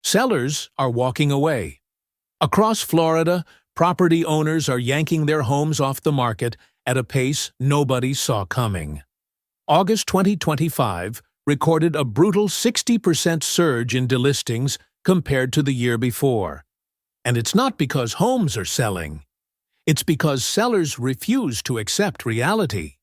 Sellers are walking away. Across Florida, property owners are yanking their homes off the market at a pace nobody saw coming. August 2025 recorded a brutal 60% surge in delistings compared to the year before. And it's not because homes are selling. It's because sellers refuse to accept reality.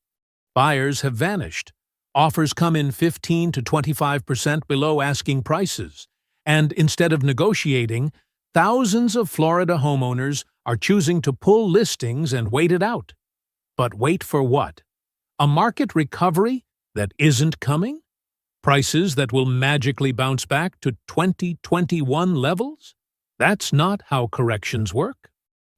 Buyers have vanished. Offers come in 15 to 25% below asking prices. And instead of negotiating, thousands of Florida homeowners are choosing to pull listings and wait it out. But wait for what? A market recovery that isn't coming? Prices that will magically bounce back to 2021 levels? That's not how corrections work.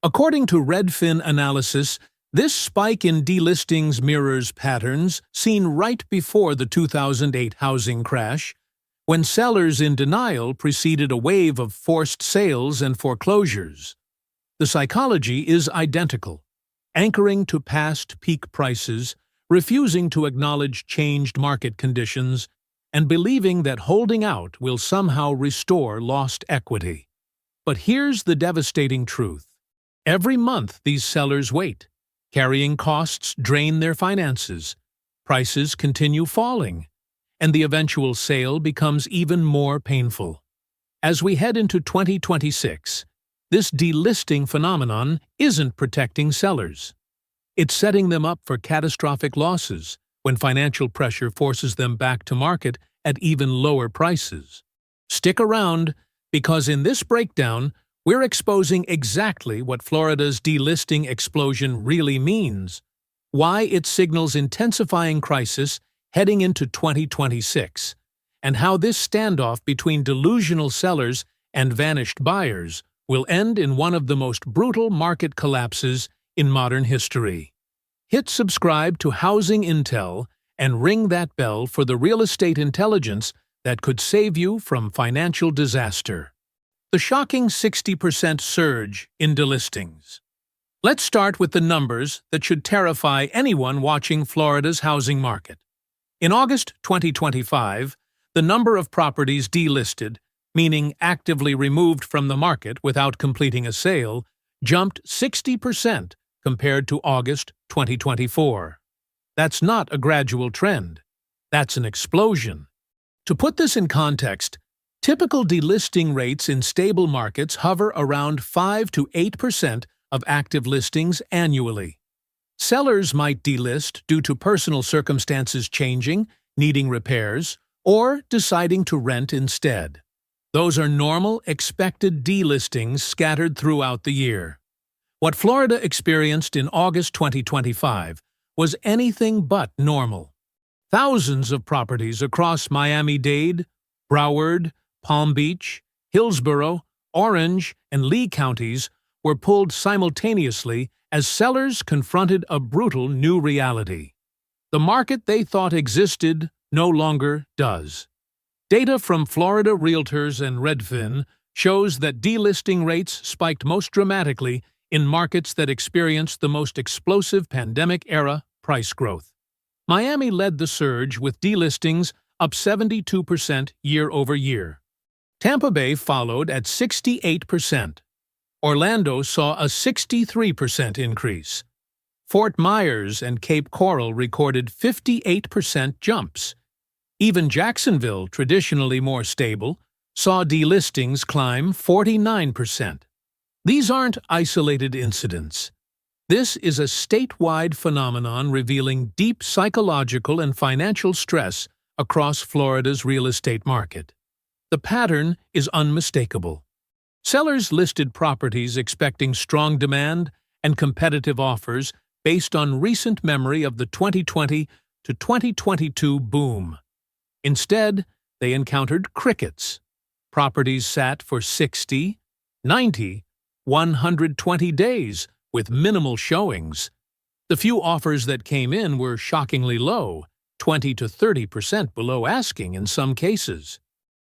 According to Redfin analysis, this spike in delistings mirrors patterns seen right before the 2008 housing crash, when sellers in denial preceded a wave of forced sales and foreclosures. The psychology is identical, anchoring to past peak prices, refusing to acknowledge changed market conditions, and believing that holding out will somehow restore lost equity. But here's the devastating truth. Every month these sellers wait. Carrying costs drain their finances. Prices continue falling, and the eventual sale becomes even more painful. As we head into 2026, this delisting phenomenon isn't protecting sellers. It's setting them up for catastrophic losses when financial pressure forces them back to market at even lower prices. Stick around, because in this breakdown, we're exposing exactly what Florida's delisting explosion really means, why it signals intensifying crisis heading into 2026, and how this standoff between delusional sellers and vanished buyers will end in one of the most brutal market collapses in modern history. Hit subscribe to Housing Intel and ring that bell for the real estate intelligence that could save you from financial disaster. The shocking 60% surge in delistings. Let's start with the numbers that should terrify anyone watching Florida's housing market. In August 2025, the number of properties delisted, meaning actively removed from the market without completing a sale, jumped 60% compared to August 2024. That's not a gradual trend. That's an explosion. To put this in context, typical delisting rates in stable markets hover around 5 to 8% of active listings annually. Sellers might delist due to personal circumstances changing, needing repairs, or deciding to rent instead. Those are normal, expected delistings scattered throughout the year. What Florida experienced in August 2025 was anything but normal. Thousands of properties across Miami-Dade, Broward, Palm Beach, Hillsborough, Orange, and Lee counties were pulled simultaneously as sellers confronted a brutal new reality. The market they thought existed no longer does. Data from Florida Realtors and Redfin shows that delisting rates spiked most dramatically in markets that experienced the most explosive pandemic-era price growth. Miami led the surge with delistings up 72% year-over-year. Tampa Bay followed at 68%. Orlando saw a 63% increase. Fort Myers and Cape Coral recorded 58% jumps. Even Jacksonville, traditionally more stable, saw delistings climb 49%. These aren't isolated incidents. This is a statewide phenomenon revealing deep psychological and financial stress across Florida's real estate market. The pattern is unmistakable. Sellers listed properties expecting strong demand and competitive offers based on recent memory of the 2020 to 2022 boom. Instead, they encountered crickets. Properties sat for 60, 90, 120 days with minimal showings. The few offers that came in were shockingly low, 20 to 30% below asking in some cases.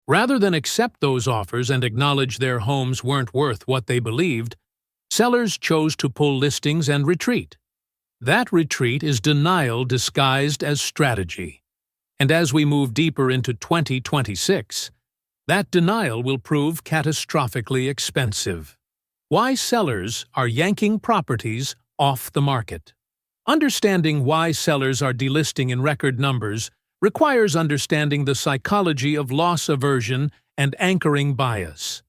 Rather than accept those offers and acknowledge their homes weren't worth what they believed, sellers chose to pull listings and retreat. That retreat is denial disguised as strategy. And as we move deeper into 2026, That denial will prove catastrophically expensive. Why sellers are yanking properties off the market. Understanding why sellers are delisting in record numbers requires understanding the psychology of loss aversion and anchoring bias.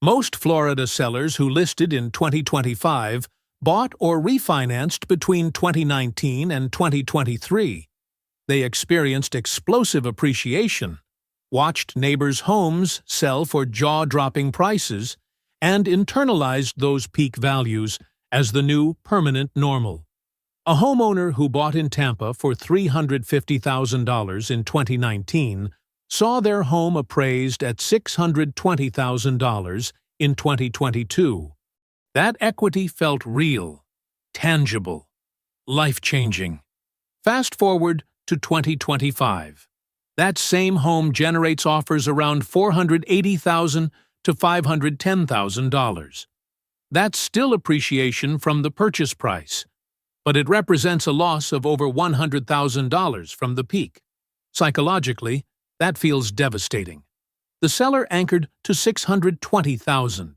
Most Florida sellers who listed in 2025 bought or refinanced between 2019 and 2023. They experienced explosive appreciation, watched neighbors' homes sell for jaw-dropping prices, and internalized those peak values as the new permanent normal. A homeowner who bought in Tampa for $350,000 in 2019 saw their home appraised at $620,000 in 2022. That equity felt real, tangible, life-changing. Fast forward to 2025. That same home generates offers around $480,000 to $510,000. That's still appreciation from the purchase price, but it represents a loss of over $100,000 from the peak. Psychologically, that feels devastating. The seller anchored to $620,000.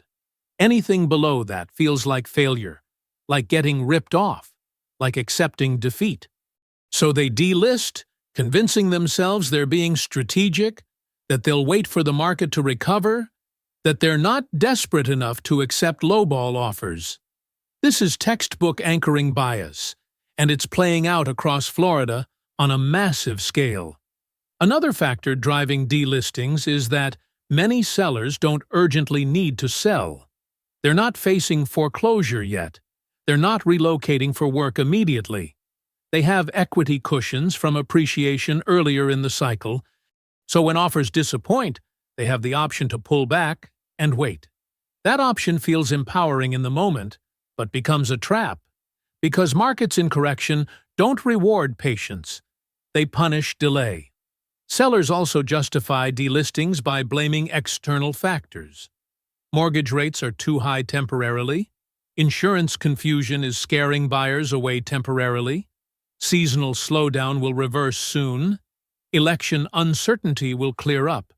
Anything below that feels like failure, like getting ripped off, like accepting defeat. So they delist, convincing themselves they're being strategic, that they'll wait for the market to recover, that they're not desperate enough to accept lowball offers. This is textbook anchoring bias, and it's playing out across Florida on a massive scale. Another factor driving delistings is that many sellers don't urgently need to sell. They're not facing foreclosure yet. They're not relocating for work immediately. They have equity cushions from appreciation earlier in the cycle, so when offers disappoint, they have the option to pull back and wait. That option feels empowering in the moment, but becomes a trap, because markets in correction don't reward patience. They punish delay. Sellers also justify delistings by blaming external factors. Mortgage rates are too high temporarily. Insurance confusion is scaring buyers away temporarily. Seasonal slowdown will reverse soon. Election uncertainty will clear up.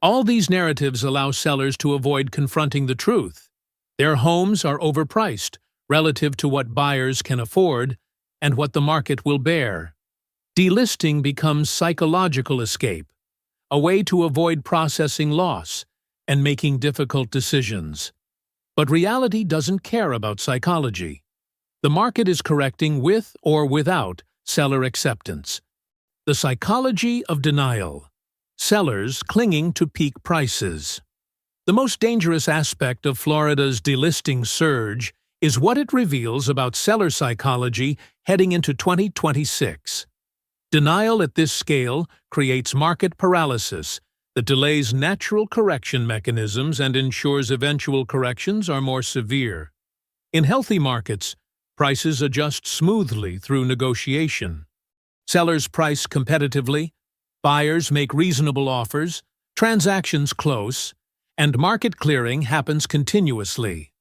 All these narratives allow sellers to avoid confronting the truth. Their homes are overpriced relative to what buyers can afford and what the market will bear. Delisting becomes psychological escape, a way to avoid processing loss and making difficult decisions. But reality doesn't care about psychology. The market is correcting with or without seller acceptance. The psychology of denial. Sellers clinging to peak prices. The most dangerous aspect of Florida's delisting surge is what it reveals about seller psychology heading into 2026. Denial at this scale creates market paralysis that delays natural correction mechanisms and ensures eventual corrections are more severe. In healthy markets, prices adjust smoothly through negotiation. Sellers price competitively, buyers make reasonable offers, transactions close, and market clearing happens continuously.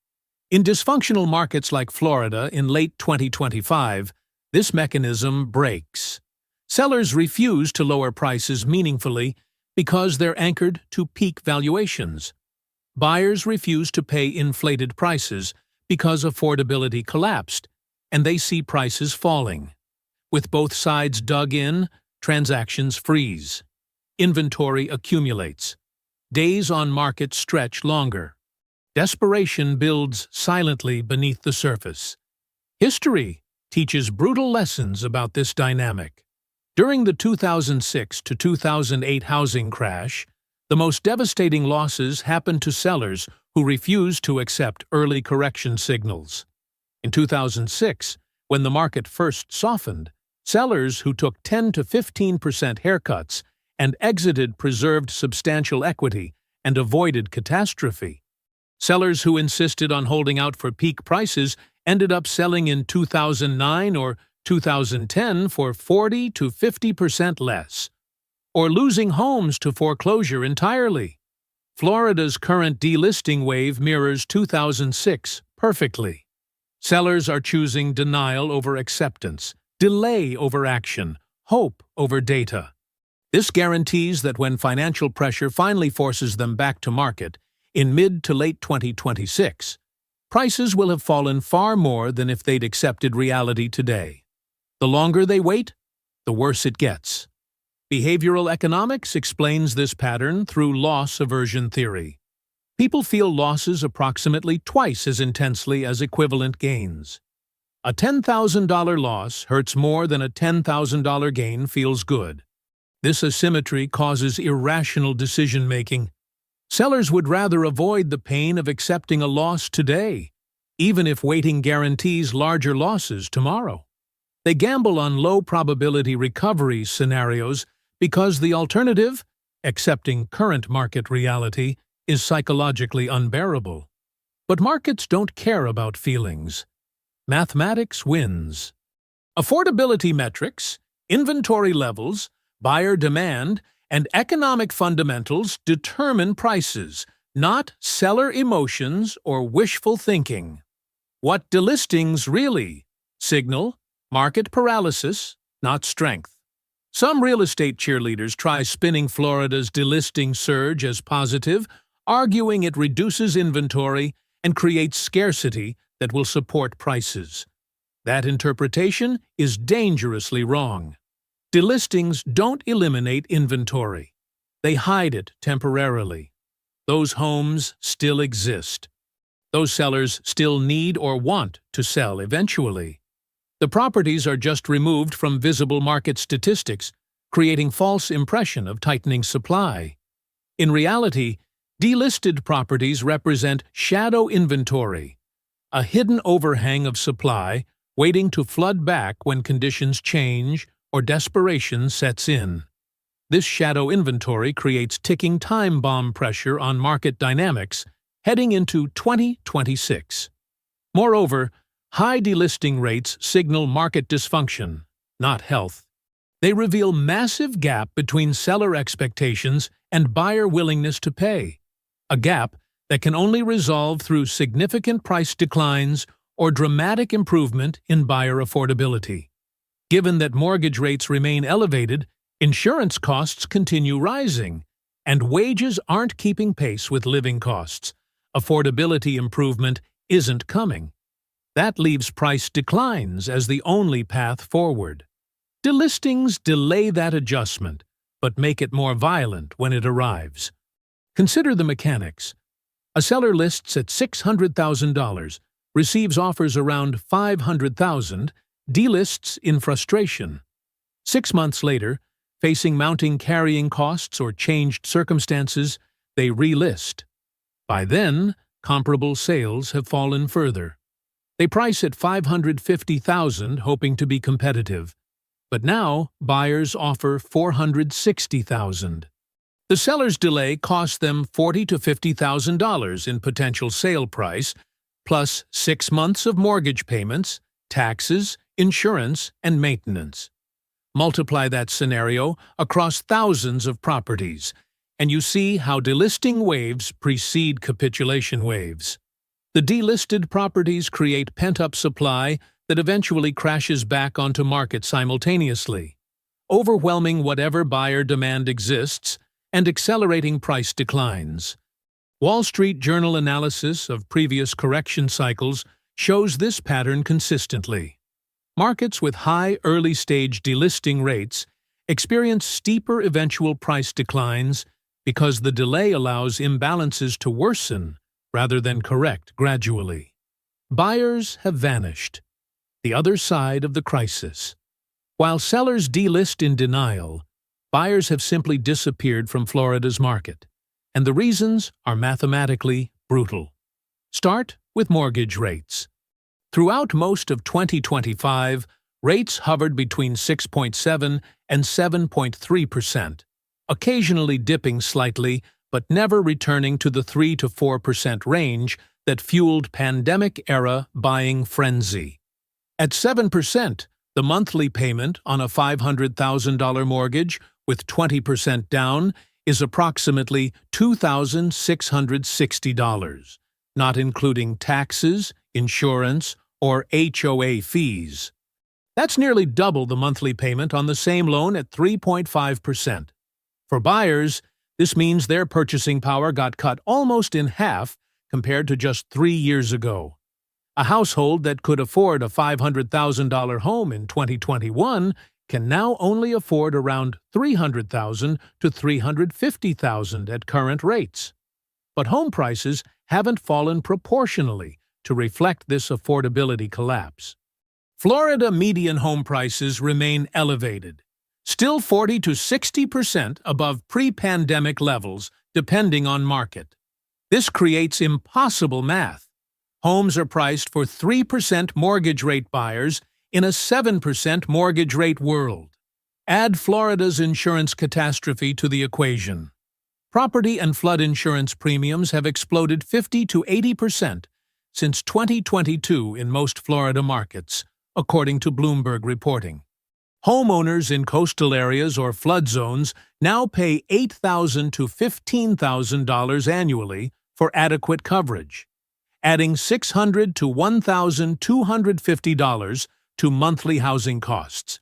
In dysfunctional markets like Florida in late 2025, this mechanism breaks. Sellers refuse to lower prices meaningfully because they're anchored to peak valuations. Buyers refuse to pay inflated prices because affordability collapsed, and they see prices falling. With both sides dug in, transactions freeze. Inventory accumulates. Days on market stretch longer. Desperation builds silently beneath the surface. History teaches brutal lessons about this dynamic. During the 2006 to 2008 housing crash, the most devastating losses happened to sellers who refused to accept early correction signals. In 2006, when the market first softened, sellers who took 10 to 15% haircuts and exited preserved substantial equity and avoided catastrophe. Sellers who insisted on holding out for peak prices ended up selling in 2009 or 2010 for 40 to 50% less, or losing homes to foreclosure entirely. Florida's current delisting wave mirrors 2006 perfectly. Sellers are choosing denial over acceptance, delay over action, hope over data. This guarantees that when financial pressure finally forces them back to market in mid to late 2026, prices will have fallen far more than if they'd accepted reality today. The longer they wait, the worse it gets. Behavioral economics explains this pattern through loss aversion theory. People feel losses approximately twice as intensely as equivalent gains. A $10,000 loss hurts more than a $10,000 gain feels good. This asymmetry causes irrational decision-making. Sellers would rather avoid the pain of accepting a loss today, even if waiting guarantees larger losses tomorrow. They gamble on low-probability recovery scenarios because the alternative, accepting current market reality, is psychologically unbearable. But markets don't care about feelings. Mathematics wins. Affordability metrics, inventory levels, buyer demand, and economic fundamentals determine prices, not seller emotions or wishful thinking. What delistings really signal? Market paralysis, not strength. Some real estate cheerleaders try spinning Florida's delisting surge as positive, arguing it reduces inventory and creates scarcity that will support prices. That interpretation is dangerously wrong. Delistings don't eliminate inventory. They hide it temporarily. Those homes still exist. Those sellers still need or want to sell eventually. The properties are just removed from visible market statistics, creating false impression of tightening supply. In reality, delisted properties represent shadow inventory, a hidden overhang of supply waiting to flood back when conditions change or desperation sets in. This shadow inventory creates ticking time bomb pressure on market dynamics heading into 2026. Moreover, high delisting rates signal market dysfunction, not health. They reveal massive gap between seller expectations and buyer willingness to pay, a gap that can only resolve through significant price declines or dramatic improvement in buyer affordability. Given that mortgage rates remain elevated, insurance costs continue rising, and wages aren't keeping pace with living costs, affordability improvement isn't coming. That leaves price declines as the only path forward. Delistings delay that adjustment, but make it more violent when it arrives. Consider the mechanics. A seller lists at $600,000, receives offers around $500,000, delists in frustration. 6 months later, facing mounting carrying costs or changed circumstances, they relist. By then, comparable sales have fallen further. They price at $550,000, hoping to be competitive. But now, buyers offer $460,000. The seller's delay costs them $40,000 to $50,000 in potential sale price, plus 6 months of mortgage payments, taxes, insurance, and maintenance. Multiply that scenario across thousands of properties, and you see how delisting waves precede capitulation waves. The delisted properties create pent-up supply that eventually crashes back onto market simultaneously, overwhelming whatever buyer demand exists and accelerating price declines. Wall Street Journal analysis of previous correction cycles shows this pattern consistently. Markets with high early-stage delisting rates experience steeper eventual price declines because the delay allows imbalances to worsen rather than correct gradually. Buyers have vanished, the other side of the crisis. While sellers delist in denial, buyers have simply disappeared from Florida's market, and the reasons are mathematically brutal. Start with mortgage rates. Throughout most of 2025, rates hovered between 6.7% and 7.3%, occasionally dipping slightly but never returning to the 3 to 4% range that fueled pandemic-era buying frenzy. At 7%, the monthly payment on a $500,000 mortgage with 20% down is approximately $2,660, not including taxes, insurance, or HOA fees. That's nearly double the monthly payment on the same loan at 3.5%. For buyers, this means their purchasing power got cut almost in half compared to just 3 years ago. A household that could afford a $500,000 home in 2021 can now only afford around $300,000 to $350,000 at current rates. But home prices haven't fallen proportionally to reflect this affordability collapse. Florida median home prices remain elevated, still 40 to 60% above pre-pandemic levels, depending on market. This creates impossible math. Homes are priced for 3% mortgage rate buyers in a 7% mortgage rate world. Add Florida's insurance catastrophe to the equation. Property and flood insurance premiums have exploded 50 to 80% since 2022 in most Florida markets, according to Bloomberg reporting. Homeowners in coastal areas or flood zones now pay $8,000 to $15,000 annually for adequate coverage, adding $600 to $1,250 to monthly housing costs.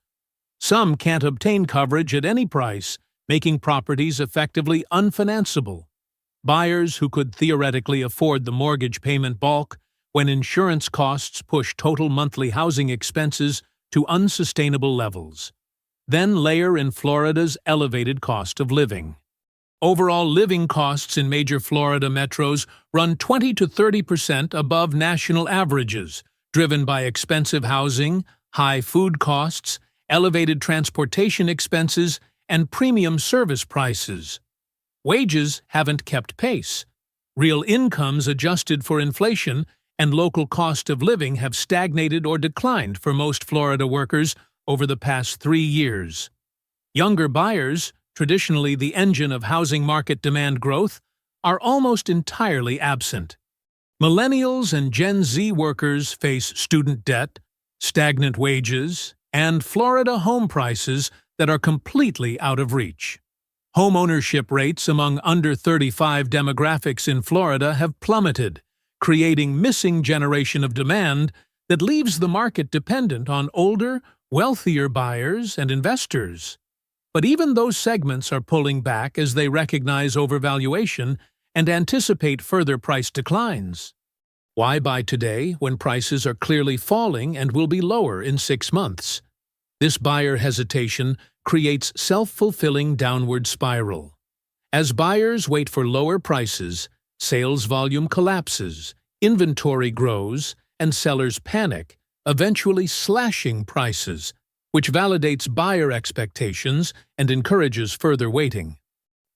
Some can't obtain coverage at any price, making properties effectively unfinanceable. Buyers who could theoretically afford the mortgage payment balk when insurance costs push total monthly housing expenses to unsustainable levels. Then layer in Florida's elevated cost of living. Overall living costs in major Florida metros run 20 to 30% above national averages, driven by expensive housing, high food costs, elevated transportation expenses, and premium service prices. Wages haven't kept pace. Real incomes adjusted for inflation and local cost of living have stagnated or declined for most Florida workers over the past 3 years. Younger buyers, traditionally the engine of housing market demand growth, are almost entirely absent. Millennials and Gen Z workers face student debt, stagnant wages, and Florida home prices that are completely out of reach. Homeownership rates among under 35 demographics in Florida have plummeted, creating missing generation of demand that leaves the market dependent on older, wealthier buyers and investors. But even those segments are pulling back as they recognize overvaluation and anticipate further price declines. Why buy today when prices are clearly falling and will be lower in 6 months? This buyer hesitation creates self-fulfilling downward spiral. As buyers wait for lower prices, sales volume collapses, inventory grows, and sellers panic, eventually slashing prices, which validates buyer expectations and encourages further waiting.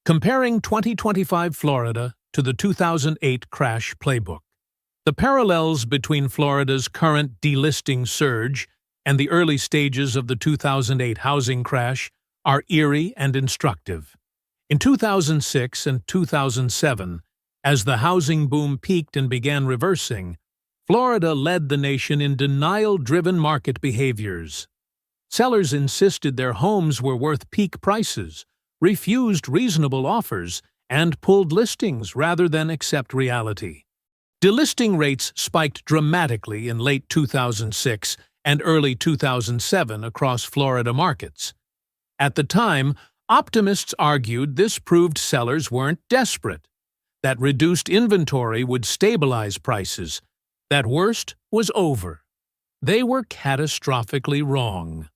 Comparing 2025 Florida to the 2008 crash playbook. The parallels between Florida's current delisting surge and the early stages of the 2008 housing crash are eerie and instructive. In 2006 and 2007, as the housing boom peaked and began reversing, Florida led the nation in denial-driven market behaviors. Sellers insisted their homes were worth peak prices, refused reasonable offers, and pulled listings rather than accept reality. Delisting rates spiked dramatically in late 2006 and early 2007 across Florida markets. At the time, optimists argued this proved sellers weren't desperate, that reduced inventory would stabilize prices, that worst was over. They were catastrophically wrong.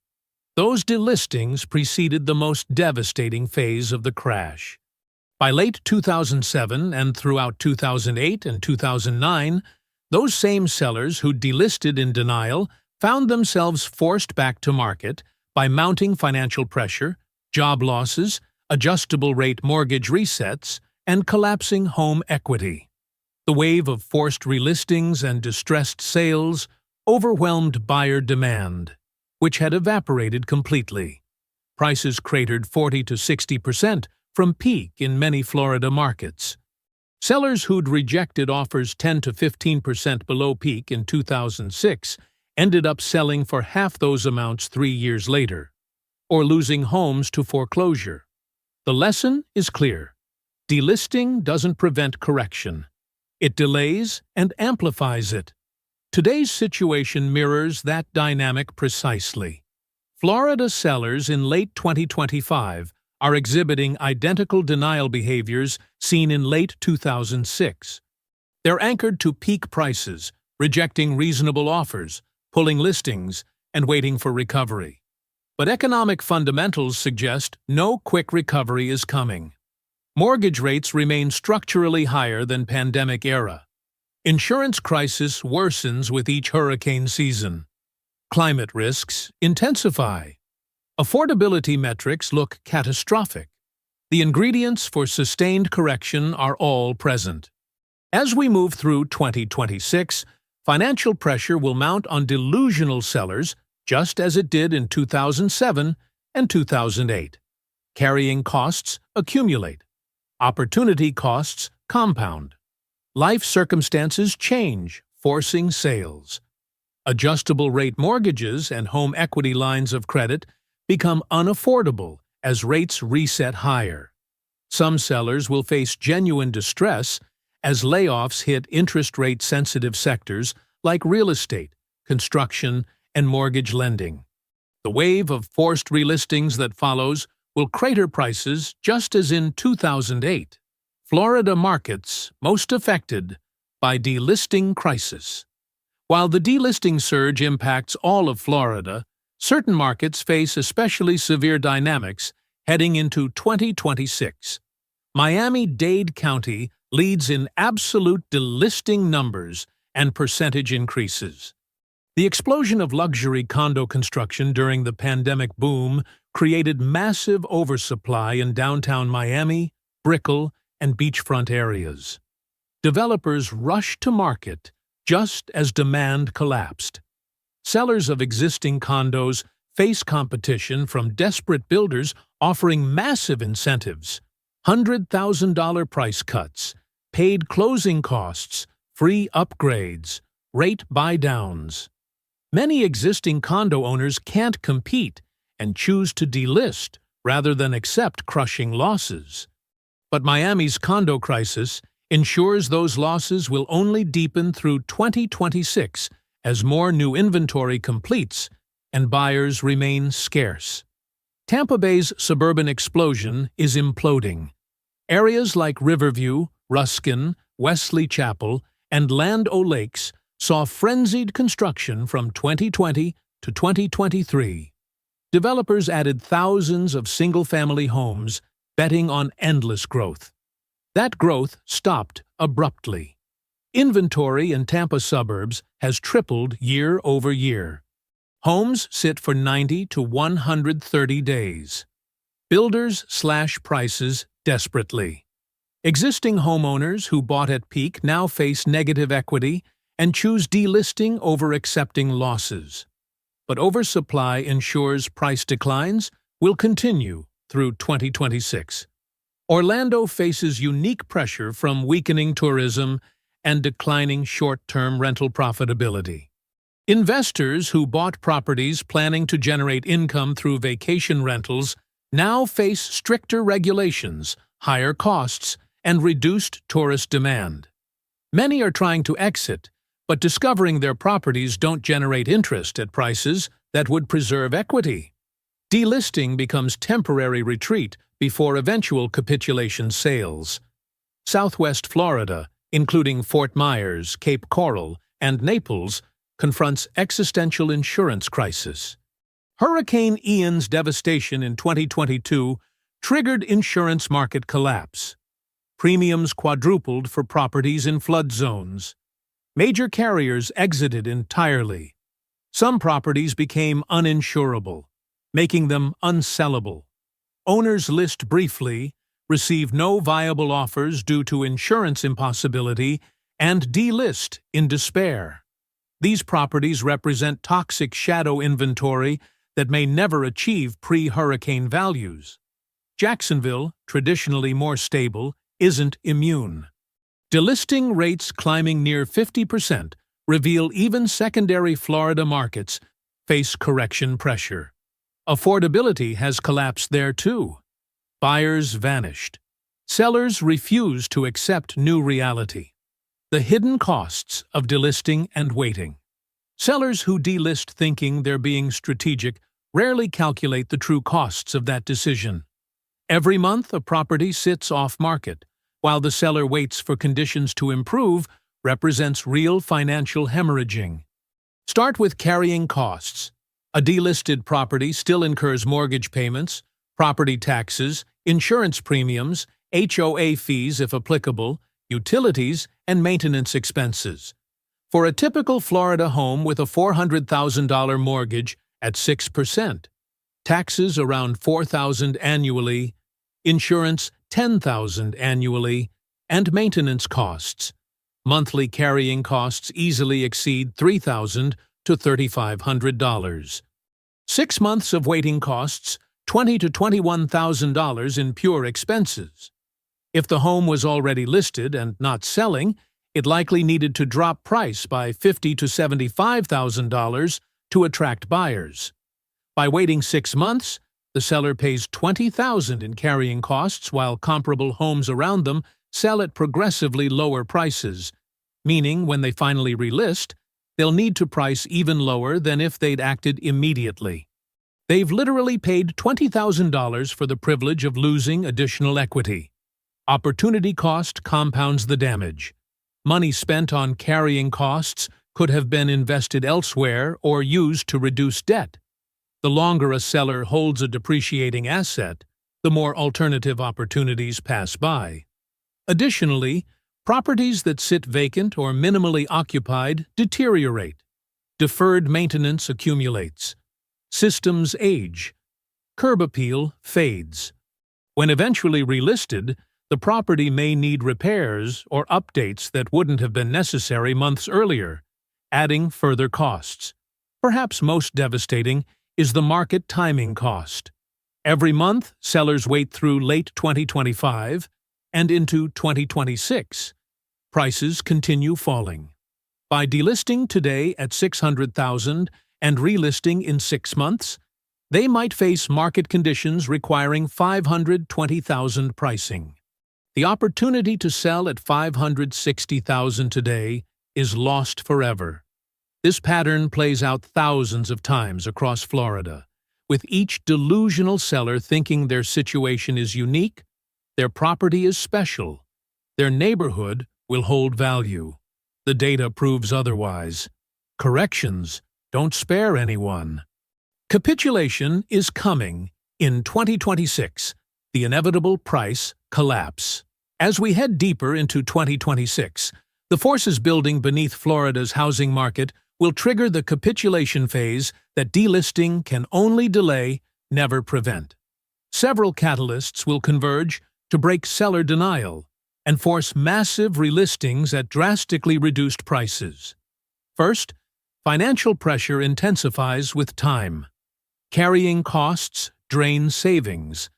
Those delistings preceded the most devastating phase of the crash. By late 2007 and throughout 2008 and 2009, those same sellers who delisted in denial found themselves forced back to market by mounting financial pressure, job losses, adjustable-rate mortgage resets, and collapsing home equity. The wave of forced relistings and distressed sales overwhelmed buyer demand, which had evaporated completely. Prices cratered 40 to 60% from peak in many Florida markets. Sellers who'd rejected offers 10 to 15% below peak in 2006 ended up selling for half those amounts 3 years later, or losing homes to foreclosure. The lesson is clear. Delisting doesn't prevent correction. It delays and amplifies it. Today's situation mirrors that dynamic precisely. Florida sellers in late 2025 are exhibiting identical denial behaviors seen in late 2006. They're anchored to peak prices, rejecting reasonable offers, pulling listings, and waiting for recovery. But economic fundamentals suggest no quick recovery is coming. Mortgage rates remain structurally higher than pandemic era. Insurance crisis worsens with each hurricane season. Climate risks intensify. Affordability metrics look catastrophic. The ingredients for sustained correction are all present. As we move through 2026, financial pressure will mount on delusional sellers just as it did in 2007 and 2008. Carrying costs accumulate. Opportunity costs compound. Life circumstances change, forcing sales. Adjustable rate mortgages and home equity lines of credit become unaffordable as rates reset higher. Some sellers will face genuine distress as layoffs hit interest rate-sensitive sectors like real estate, construction, and mortgage lending. The wave of forced relistings that follows will crater prices just as in 2008. Florida markets most affected by delisting crisis. While the delisting surge impacts all of Florida, certain markets face especially severe dynamics heading into 2026. Miami-Dade County leads in absolute delisting numbers and percentage increases. The explosion of luxury condo construction during the pandemic boom created massive oversupply in downtown Miami, Brickell, and beachfront areas. Developers rushed to market just as demand collapsed. Sellers of existing condos face competition from desperate builders offering massive incentives, $100,000 price cuts, paid closing costs, free upgrades, rate buy-downs. Many existing condo owners can't compete and choose to delist rather than accept crushing losses. But Miami's condo crisis ensures those losses will only deepen through 2026 as more new inventory completes and buyers remain scarce. Tampa Bay's suburban explosion is imploding. Areas like Riverview, Ruskin, Wesley Chapel, and Land O'Lakes saw frenzied construction from 2020 to 2023. Developers added thousands of single-family homes, betting on endless growth. That growth stopped abruptly. Inventory in Tampa suburbs has tripled year over year. Homes sit for 90 to 130 days. Builders slash prices desperately. Existing homeowners who bought at peak now face negative equity and choose delisting over accepting losses. But oversupply ensures price declines will continue through 2026. Orlando faces unique pressure from weakening tourism and declining short-term rental profitability. Investors who bought properties planning to generate income through vacation rentals now face stricter regulations, higher costs, and reduced tourist demand. Many are trying to exit, but discovering their properties don't generate interest at prices that would preserve equity. Delisting becomes temporary retreat before eventual capitulation sales. Southwest Florida, including Fort Myers, Cape Coral, and Naples, confronts existential insurance crisis. Hurricane Ian's devastation in 2022 triggered insurance market collapse. Premiums quadrupled for properties in flood zones. Major carriers exited entirely. Some properties became uninsurable, making them unsellable. Owners list briefly, receive no viable offers due to insurance impossibility, and delist in despair. These properties represent toxic shadow inventory that may never achieve pre-hurricane values. Jacksonville, traditionally more stable, isn't immune. Delisting rates climbing near 50% reveal even secondary Florida markets face correction pressure. Affordability has collapsed there too. Buyers vanished. Sellers refuse to accept new reality. The hidden costs of delisting and waiting. Sellers who delist thinking they're being strategic rarely calculate the true costs of that decision. Every month, a property sits off-market, while the seller waits for conditions to improve, represents real financial hemorrhaging. Start with carrying costs. A delisted property still incurs mortgage payments, property taxes, insurance premiums, HOA fees if applicable, utilities, and maintenance expenses. For a typical Florida home with a $400,000 mortgage at 6%, taxes around $4,000 annually, insurance $10,000 annually, and maintenance costs. Monthly carrying costs easily exceed $3,000 to $3,500. 6 months of waiting costs $20,000 to $21,000 in pure expenses. If the home was already listed and not selling, it likely needed to drop price by $50,000 to $75,000 to attract buyers. By waiting 6 months, the seller pays $20,000 in carrying costs while comparable homes around them sell at progressively lower prices, meaning when they finally relist, they'll need to price even lower than if they'd acted immediately. They've literally paid $20,000 for the privilege of losing additional equity. Opportunity cost compounds the damage. Money spent on carrying costs could have been invested elsewhere or used to reduce debt. The longer a seller holds a depreciating asset, the more alternative opportunities pass by. Additionally, properties that sit vacant or minimally occupied deteriorate. Deferred maintenance accumulates. Systems age. Curb appeal fades. When eventually relisted, the property may need repairs or updates that wouldn't have been necessary months earlier, adding further costs. Perhaps most devastating is the market timing cost. Every month, sellers wait through late 2025 and into 2026. Prices continue falling. By delisting today at $600,000 and relisting in 6 months, they might face market conditions requiring $520,000 pricing. The opportunity to sell at $560,000 today is lost forever. This pattern plays out thousands of times across Florida, with each delusional seller thinking their situation is unique, their property is special, their neighborhood will hold value. The data proves otherwise. Corrections don't spare anyone. Capitulation is coming in 2026, the inevitable price collapse. As we head deeper into 2026, the forces building beneath Florida's housing market will trigger the capitulation phase that delisting can only delay, never prevent. Several catalysts will converge to break seller denial and force massive relistings at drastically reduced prices. First, financial pressure intensifies with time. Carrying costs drain savings.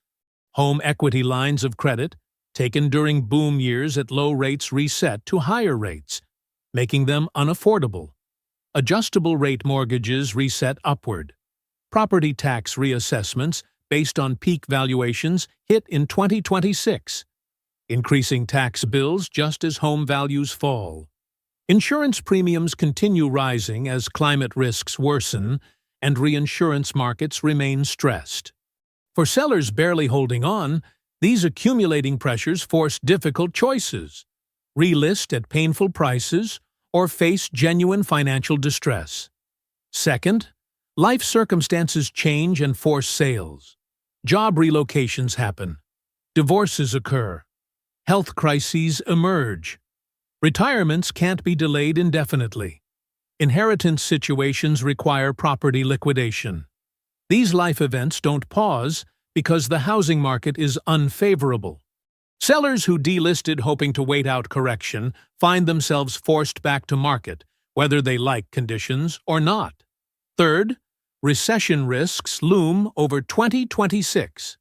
Home equity lines of credit, taken during boom years at low rates, reset to higher rates, making them unaffordable. Adjustable rate mortgages reset upward. Property tax reassessments based on peak valuations hit in 2026, increasing tax bills just as home values fall. Insurance premiums continue rising as climate risks worsen and reinsurance markets remain stressed. For sellers barely holding on, these accumulating pressures force difficult choices: relist at painful prices or face genuine financial distress. Second, life circumstances change and force sales. Job relocations happen. Divorces occur. Health crises emerge. Retirements can't be delayed indefinitely. Inheritance situations require property liquidation. These life events don't pause because the housing market is unfavorable. Sellers who delisted hoping to wait out correction find themselves forced back to market, whether they like conditions or not. Third, recession risks loom over 2026.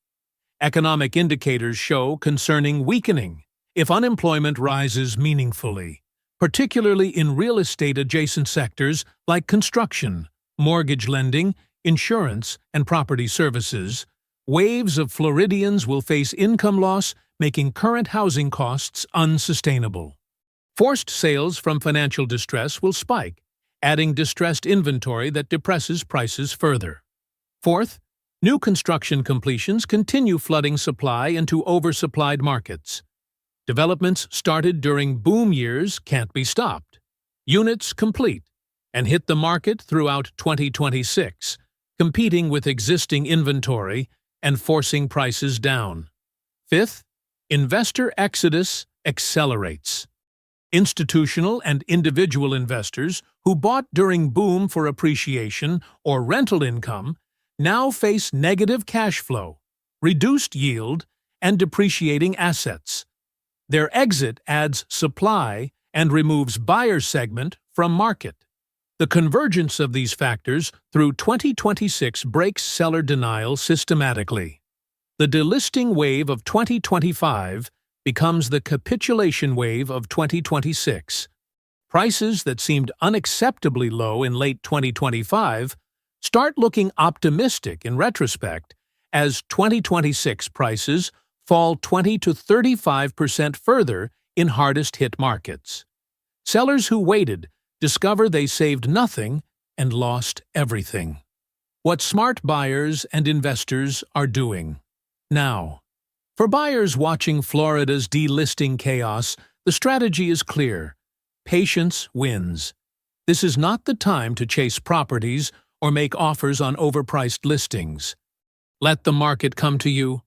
Economic indicators show concerning weakening if unemployment rises meaningfully, particularly in real estate-adjacent sectors like construction, mortgage lending, insurance, and property services. Waves of Floridians will face income loss, making current housing costs unsustainable. Forced sales from financial distress will spike, adding distressed inventory that depresses prices further. Fourth, New construction completions continue flooding supply into oversupplied markets. Developments started during boom years can't be stopped. Units complete and hit the market throughout 2026, competing with existing inventory and forcing prices down. Fifth, investor exodus accelerates. Institutional and individual investors who bought during boom for appreciation or rental income now face negative cash flow, reduced yield, and depreciating assets. Their exit adds supply and removes buyer segment from market. The convergence of these factors through 2026 breaks seller denial systematically. The delisting wave of 2025 becomes the capitulation wave of 2026. Prices that seemed unacceptably low in late 2025 start looking optimistic in retrospect as 2026 prices fall 20 to 35% further in hardest-hit markets. Sellers who waited discover they saved nothing and lost everything. What smart buyers and investors are doing now. For buyers watching Florida's delisting chaos, the strategy is clear. Patience wins. This is not the time to chase properties or make offers on overpriced listings. Let the market come to you.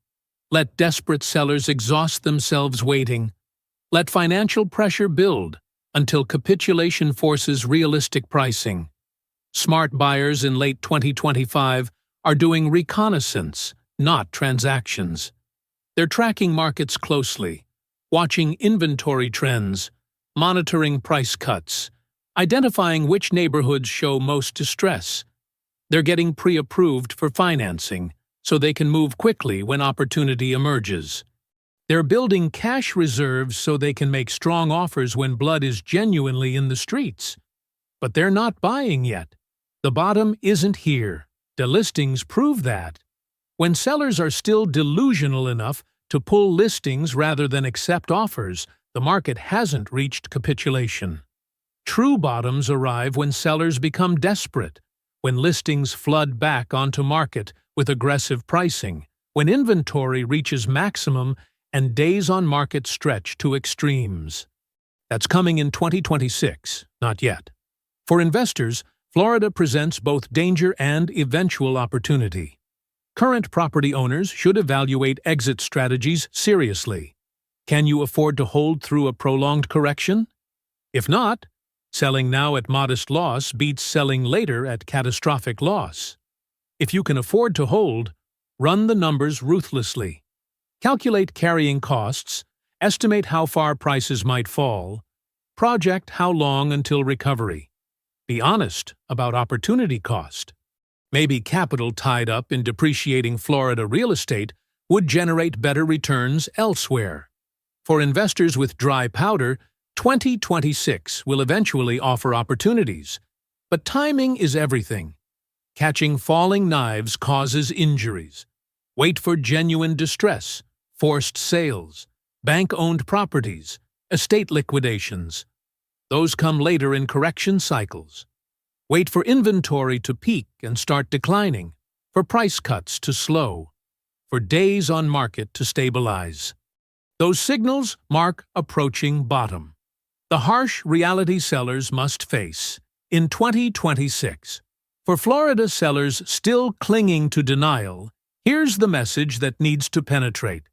Let desperate sellers exhaust themselves waiting. Let financial pressure build until capitulation forces realistic pricing. Smart buyers in late 2025 are doing reconnaissance, not transactions. They're tracking markets closely, watching inventory trends, monitoring price cuts, identifying which neighborhoods show most distress. They're getting pre-approved for financing so they can move quickly when opportunity emerges. They're building cash reserves so they can make strong offers when blood is genuinely in the streets. But they're not buying yet. The bottom isn't here. Delistings prove that. When sellers are still delusional enough to pull listings rather than accept offers, the market hasn't reached capitulation. True bottoms arrive when sellers become desperate, when listings flood back onto market with aggressive pricing, when inventory reaches maximum and days on market stretch to extremes. That's coming in 2026, not yet. For investors, Florida presents both danger and eventual opportunity. Current property owners should evaluate exit strategies seriously. Can you afford to hold through a prolonged correction? If not, selling now at modest loss beats selling later at catastrophic loss. If you can afford to hold, run the numbers ruthlessly. Calculate carrying costs, estimate how far prices might fall, project how long until recovery. Be honest about opportunity cost. Maybe capital tied up in depreciating Florida real estate would generate better returns elsewhere. For investors with dry powder, 2026 will eventually offer opportunities. But timing is everything. Catching falling knives causes injuries. Wait for genuine distress, forced sales, bank-owned properties, estate liquidations. Those come later in correction cycles. Wait for inventory to peak and start declining, for price cuts to slow, for days on market to stabilize. Those signals mark approaching bottom. The harsh reality sellers must face in 2026. For Florida sellers still clinging to denial, here's the message that needs to penetrate.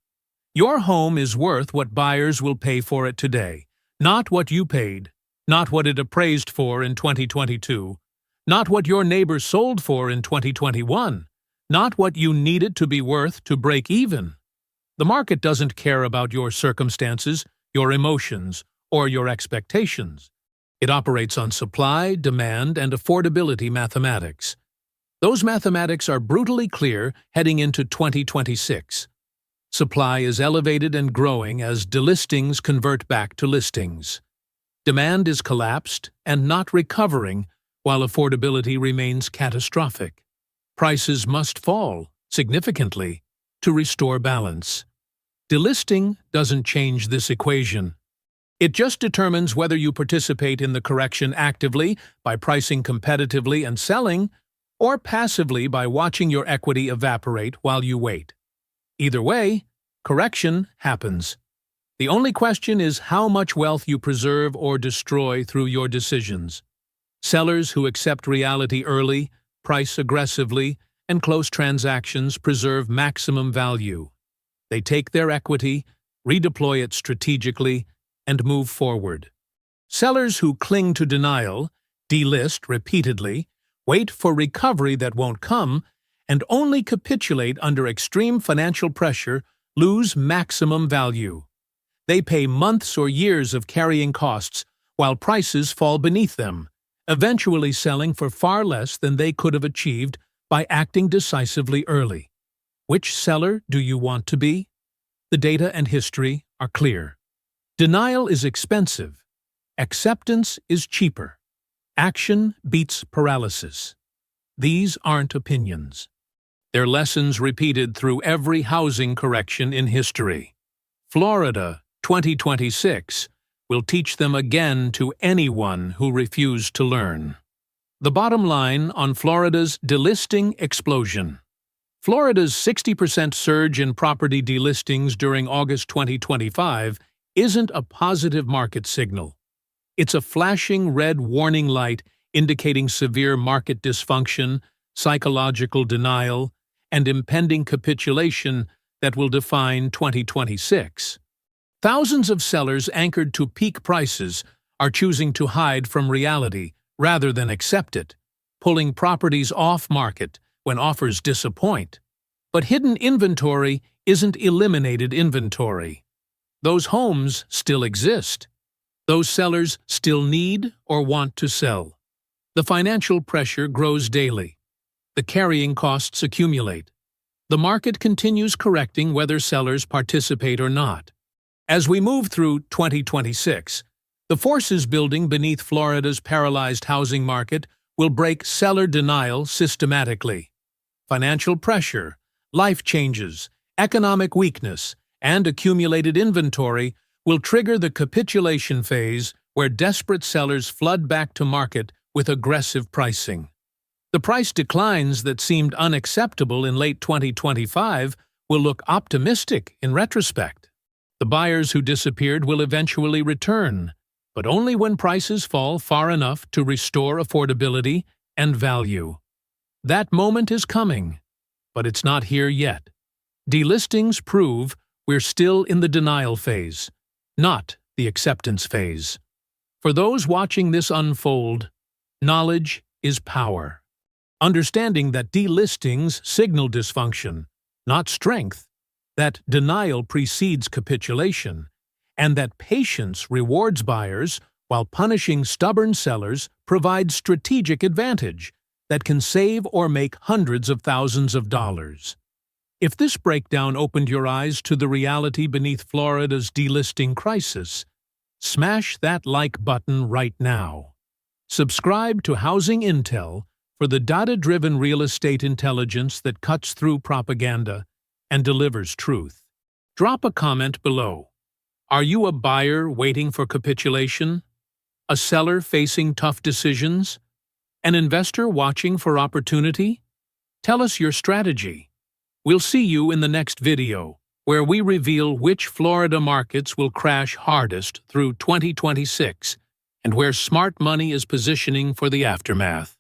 Your home is worth what buyers will pay for it today, not what you paid, not what it appraised for in 2022, not what your neighbor sold for in 2021, not what you needed to be worth to break even. The market doesn't care about your circumstances, your emotions, or your expectations. It operates on supply, demand, and affordability mathematics. Those mathematics are brutally clear heading into 2026. Supply is elevated and growing as delistings convert back to listings. Demand is collapsed and not recovering, while affordability remains catastrophic. Prices must fall significantly to restore balance. Delisting doesn't change this equation. It just determines whether you participate in the correction actively by pricing competitively and selling, or passively by watching your equity evaporate while you wait. Either way, correction happens. The only question is how much wealth you preserve or destroy through your decisions. Sellers who accept reality early, price aggressively, and close transactions preserve maximum value. They take their equity, redeploy it strategically, and move forward. Sellers who cling to denial, delist repeatedly, wait for recovery that won't come, and only capitulate under extreme financial pressure lose maximum value. They pay months or years of carrying costs while prices fall beneath them, eventually selling for far less than they could have achieved by acting decisively early. Which seller do you want to be? The data and history are clear. Denial is expensive. Acceptance is cheaper. Action beats paralysis. These aren't opinions. They're lessons repeated through every housing correction in history. Florida 2026 will teach them again to anyone who refused to learn. The bottom line on Florida's delisting explosion. Florida's 60% surge in property delistings during August 2025 isn't a positive market signal. It's a flashing red warning light indicating severe market dysfunction, psychological denial, and impending capitulation that will define 2026. Thousands of sellers anchored to peak prices are choosing to hide from reality rather than accept it, pulling properties off market when offers disappoint. But hidden inventory isn't eliminated inventory. Those homes still exist. Those sellers still need or want to sell. The financial pressure grows daily. The carrying costs accumulate. The market continues correcting whether sellers participate or not. As we move through 2026, the forces building beneath Florida's paralyzed housing market will break seller denial systematically. Financial pressure, life changes, economic weakness, and accumulated inventory will trigger the capitulation phase where desperate sellers flood back to market with aggressive pricing. The price declines that seemed unacceptable in late 2025 will look optimistic in retrospect. The buyers who disappeared will eventually return, but only when prices fall far enough to restore affordability and value. That moment is coming, but it's not here yet. Delistings prove we're still in the denial phase, not the acceptance phase. For those watching this unfold, knowledge is power. Understanding that delistings signal dysfunction, not strength, that denial precedes capitulation, and that patience rewards buyers while punishing stubborn sellers provides strategic advantage that can save or make hundreds of thousands of dollars. If this breakdown opened your eyes to the reality beneath Florida's delisting crisis, smash that like button right now. Subscribe to Housing Intel for the data-driven real estate intelligence that cuts through propaganda and delivers truth. Drop a comment below. Are you a buyer waiting for capitulation? A seller facing tough decisions? An investor watching for opportunity? Tell us your strategy. We'll see you in the next video, where we reveal which Florida markets will crash hardest through 2026 and where smart money is positioning for the aftermath.